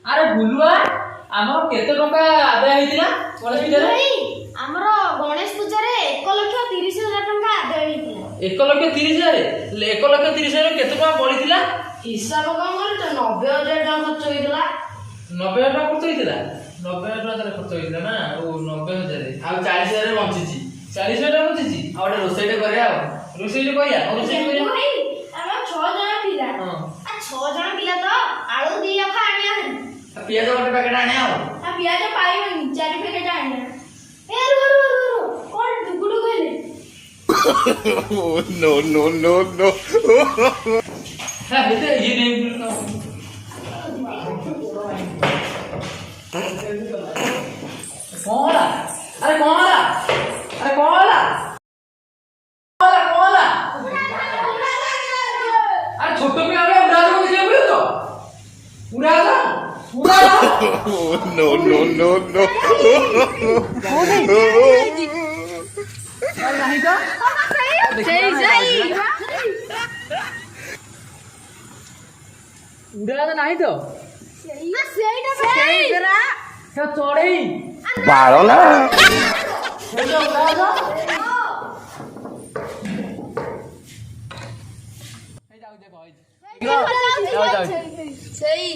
अरे बुलुआ आमर केते टका आदाय होइतिला गणेश पूजा रे आमर गणेश पूजा रे 1,30,000 टका आदाय होइतिला 1,30,000 1,30,000 केते टका बळितिला हिसाब कम कर 90,000 टका खर्च होइतिला 90,000 टका खर्च होइतिला 90,000 टका खर्च होइतिला ना ओ 90,000 आ 40,000 बंचिची 40,000 टका बंचिची आ ओटे रोसेटे करे आ रोसेटे करिया रोसेटे करिया भाई हम 6 जण पिला हां आ 6 जण पिला तो आळू 2 अखा आनिया आ पियाज गोटे पैकेट आने आ आ पियाज पाइबनी 4 पैकेट आनिया ए रो कोन दुगुडु कहले no. हां बेटे ये नहीं कोला अरे कोला अरे कोला कोला अरे छोटो पे आगे उड़ा दो मुझे बोलो तो उड़ा No. नहीं तो सही उड़ा तो नहीं तो सही क्या चढ़ी बारो ना जाओ देखो सही